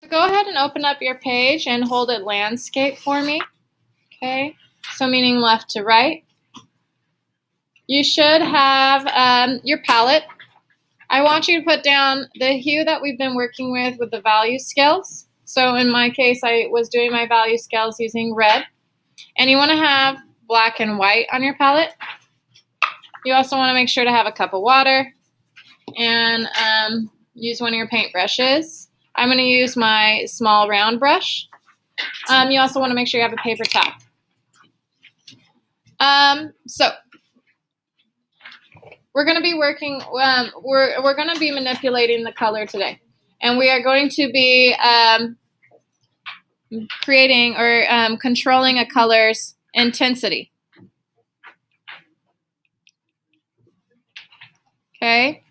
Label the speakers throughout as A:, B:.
A: Go ahead and open up your page and hold it landscape for me. Okay, so meaning left to right. You should have your palette. I want you to put down the hue that we've been working with the value scales. So in my case, I was doing my value scales using red. And you want to have black and white on your palette. You also want to make sure to have a cup of water and use one of your paint brushes. I'm going to use my small round brush. You also want to make sure you have a paper towel. So we're going to be working, we're going to be manipulating the color today. And we are going to be creating or controlling a color's intensity. Okay.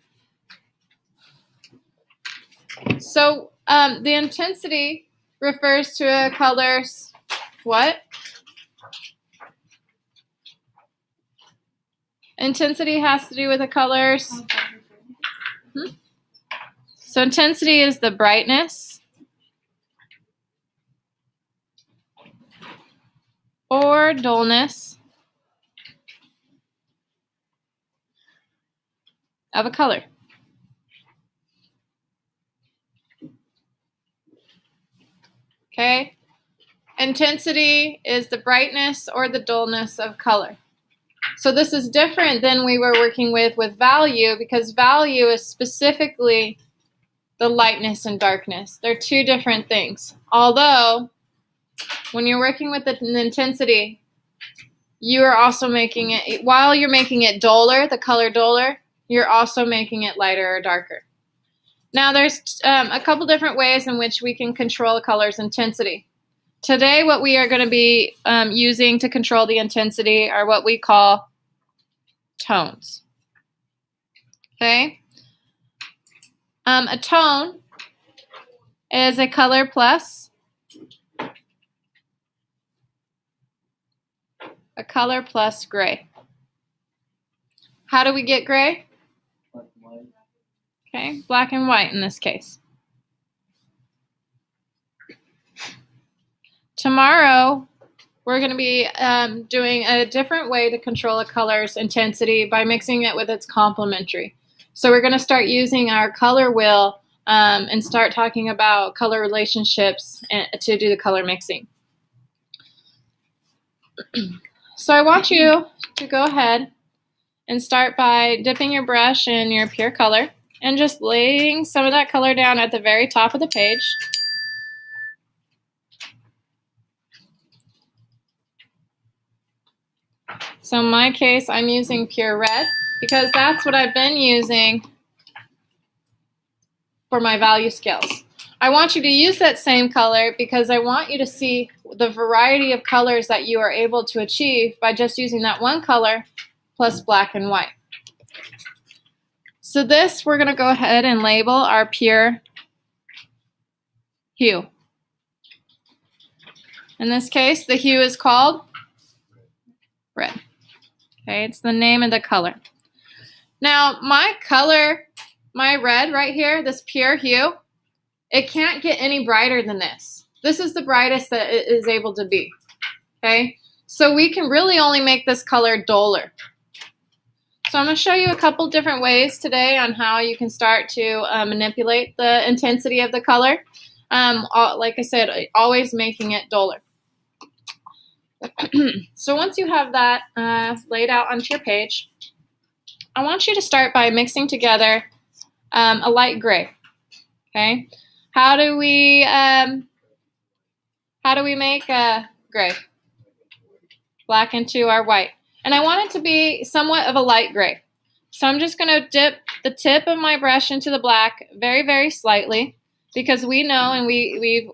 A: So the intensity refers to a color's what? Intensity has to do with the colors. So intensity is the brightness or dullness of a color. Okay? Intensity is the brightness or the dullness of color. So this is different than we were working with value, because value is specifically the lightness and darkness. They're two different things. Although, when you're working with the intensity, you are also making it, while you're making it duller, the color duller, you're also making it lighter or darker. Now there's a couple different ways in which we can control a color's intensity. Today what we are going to be using to control the intensity are what we call tones. Okay? A tone is a color plus gray. How do we get gray? Okay, black and white in this case. Tomorrow, we're going to be doing a different way to control a color's intensity by mixing it with its complementary. So we're going to start using our color wheel and start talking about color relationships to do the color mixing. So I want you to go ahead and start by dipping your brush in your pure color and just laying some of that color down at the very top of the page. So in my case, I'm using pure red because that's what I've been using for my value scales. I want you to use that same color because I want you to see the variety of colors that you are able to achieve by just using that one color plus black and white. So this, we're going to go ahead and label our pure hue. In this case, the hue is called red. Okay, it's the name of the color. Now, my color, my red right here, this pure hue, it can't get any brighter than this. This is the brightest that it is able to be. Okay, so we can really only make this color duller. So I'm going to show you a couple different ways today on how you can start to manipulate the intensity of the color. Like I said, always making it duller. So once you have that laid out onto your page, I want you to start by mixing together a light gray. Okay, how do we make gray? Black into our white. And I want it to be somewhat of a light gray. So I'm just going to dip the tip of my brush into the black very, very slightly, because we know and we've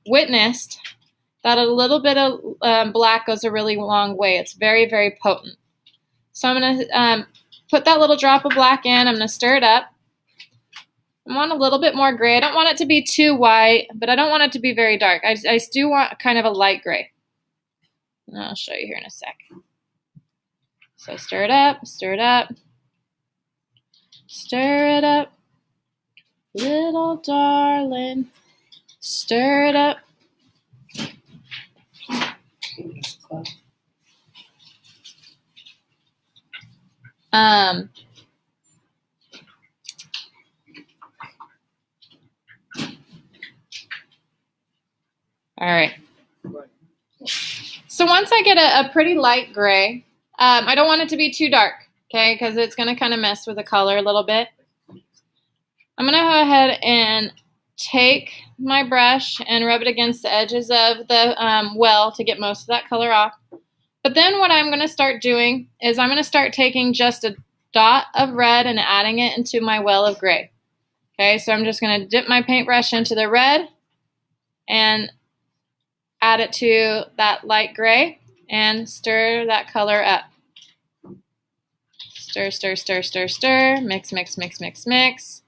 A: witnessed that a little bit of black goes a really long way. It's very, very potent. So I'm going to put that little drop of black in. I'm going to stir it up. I want a little bit more gray. I don't want it to be too white, but I don't want it to be very dark. I do want kind of a light gray. And I'll show you here in a sec. So stir it up, stir it up, stir it up, little darling, Stir it up. All right. So once I get a pretty light gray, I don't want it to be too dark, okay, because it's going to kind of mess with the color a little bit. I'm going to go ahead and take my brush and rub it against the edges of the well to get most of that color off. But then what I'm going to start doing is I'm going to start taking just a dot of red and adding it into my well of gray. Okay, so I'm just going to dip my paintbrush into the red and add it to that light gray and stir that color up. Stir, stir, stir, stir, stir. Mix, mix, mix, mix, mix.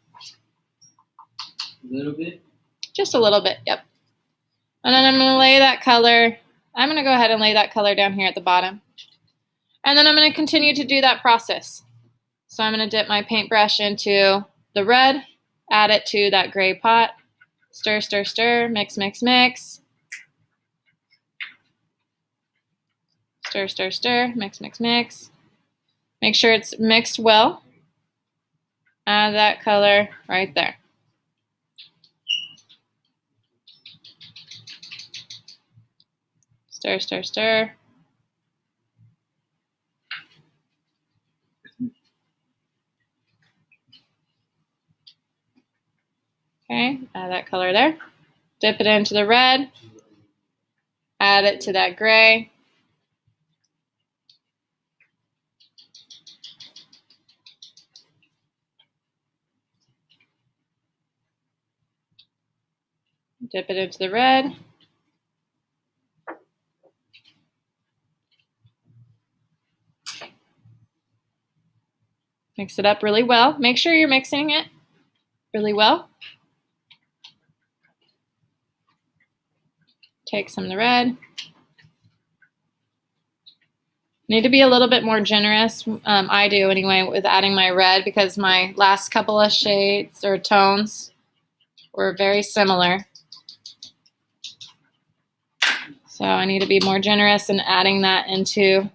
B: A little bit?
A: Just a little bit, yep. And then I'm going to lay that color. I'm going to go ahead and lay that color down here at the bottom. And then I'm going to continue to do that process. So I'm going to dip my paintbrush into the red, add it to that gray pot. Stir, stir, stir. Mix, mix, mix. Stir, stir, stir, mix, mix, mix. Make sure it's mixed well. Add that color right there. Stir, stir, stir. Okay, add that color there. Dip it into the red. Add it to that gray. Dip it into the red. Mix it up really well. Make sure you're mixing it really well. Take some of the red. Need to be a little bit more generous. I do anyway with adding my red because my last couple of shades or tones were very similar. So I need to be more generous in adding that into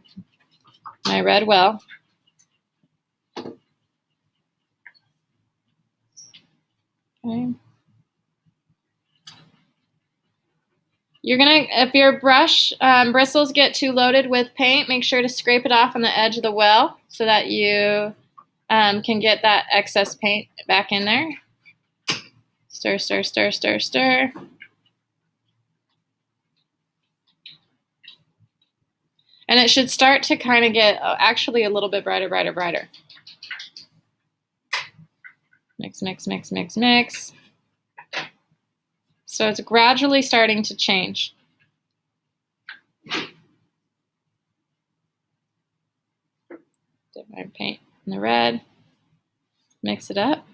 A: my red well. Okay. You're gonna, if your brush bristles get too loaded with paint, make sure to scrape it off on the edge of the well so that you can get that excess paint back in there. Stir, stir, stir, stir, stir. And it should start to kind of get actually a little bit brighter, brighter, brighter. Mix, mix, mix, mix, mix. So it's gradually starting to change. Dip my paint in the red. Mix it up.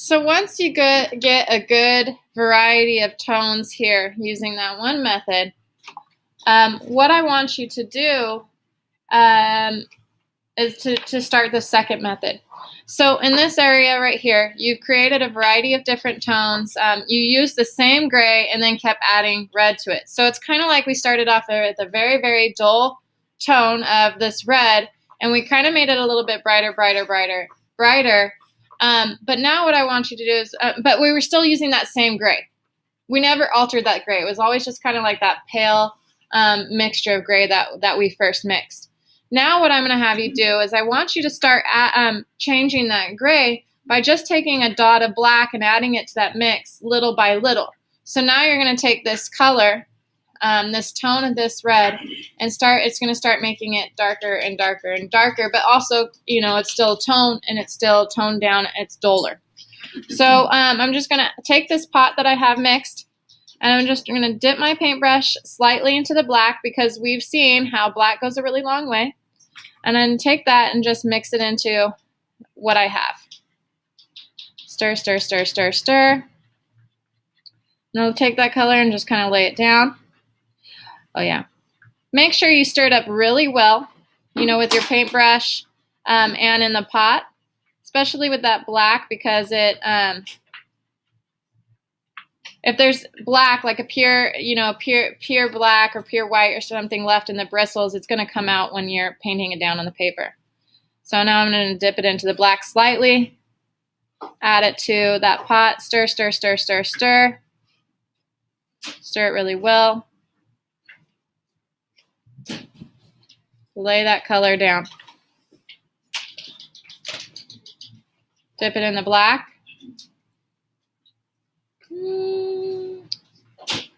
A: So once you get a good variety of tones here using that one method, what I want you to do is to start the second method. So in this area right here, you've created a variety of different tones. You used the same gray and then kept adding red to it. So it's kind of like we started off with a very, very dull tone of this red, and we kind of made it a little bit brighter, brighter, brighter, brighter. But now what I want you to do is, but we were still using that same gray. We never altered that gray. It was always just kind of like that pale mixture of gray that we first mixed. Now what I'm going to have you do is I want you to start changing that gray by just taking a dot of black and adding it to that mix little by little. So now you're going to take this color, this tone of this red, and it's going to start making it darker and darker and darker, but also, you know, it's still tone and it's still toned down, it's duller. So I'm just going to take this pot that I have mixed, and I'm going to dip my paintbrush slightly into the black because we've seen how black goes a really long way. And then take that and just mix it into what I have. Stir, stir, stir, stir, stir. And I'll take that color and just kind of lay it down. Oh yeah. Make sure you stir it up really well, you know, with your paintbrush and in the pot, especially with that black, because it, if there's black, like a pure, you know, pure black or pure white or something left in the bristles, it's going to come out when you're painting it down on the paper. So now I'm going to dip it into the black slightly, add it to that pot, stir, stir, stir, stir, stir. Stir it really well. Lay that color down. Dip it in the black.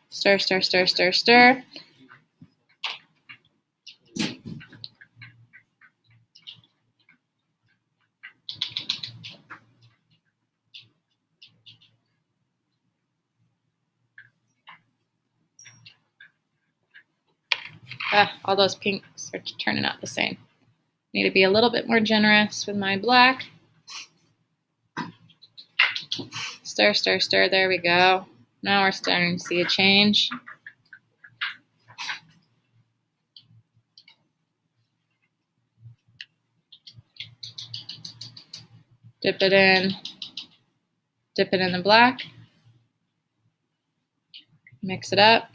A: Stir, stir, stir, stir, stir. All those pinks are turning out the same. Need to be a little bit more generous with my black. Stir, stir, stir. There we go. Now we're starting to see a change. Dip it in the black. Mix it up.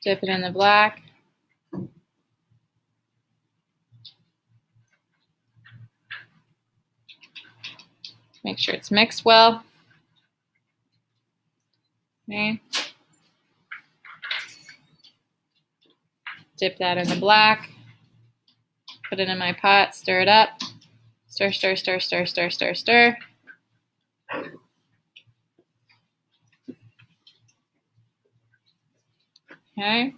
A: Dip it in the black. Make sure it's mixed well. Okay. Dip that in the black. Put it in my pot, stir it up. Stir, stir, stir, stir, stir, stir, stir. Okay.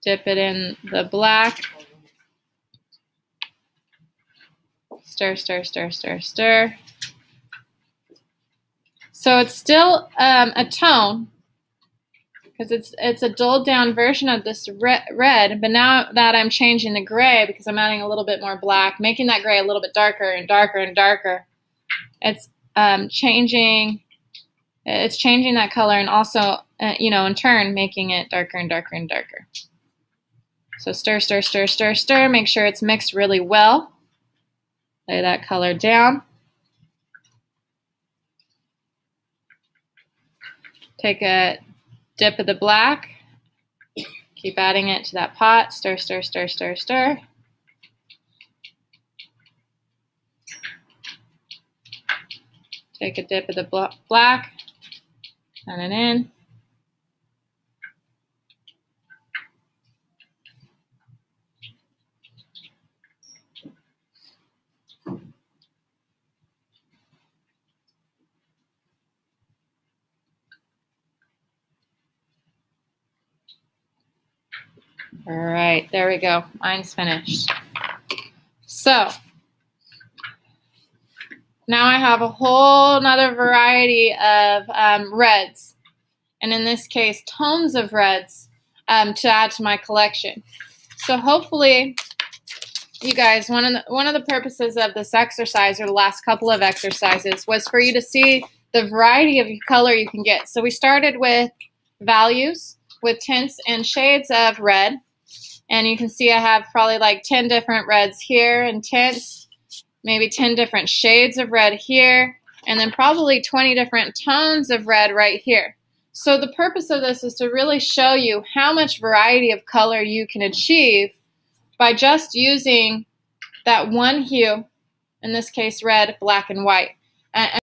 A: Dip it in the black. Stir, stir, stir, stir, stir. So it's still a tone because it's a dulled down version of this red, but now that I'm changing the gray because I'm adding a little bit more black, making that gray a little bit darker and darker and darker, it's changing that color and also, you know, in turn, making it darker and darker and darker. So stir, stir, stir, stir, stir. Make sure it's mixed really well. Lay that color down. Take a dip of the black. Keep adding it to that pot. Stir, stir, stir, stir, stir. Take a dip of the black. Add it in. All right, there we go. Mine's finished. So now I have a whole nother variety of reds, and in this case, tones of reds to add to my collection. So hopefully, you guys, one of the purposes of this exercise, or the last couple of exercises, was for you to see the variety of color you can get. So we started with values, with tints and shades of red. And you can see I have probably like 10 different reds here and tints, maybe 10 different shades of red here, and then probably 20 different tones of red right here. So the purpose of this is to really show you how much variety of color you can achieve by just using that one hue, in this case red, black, and white.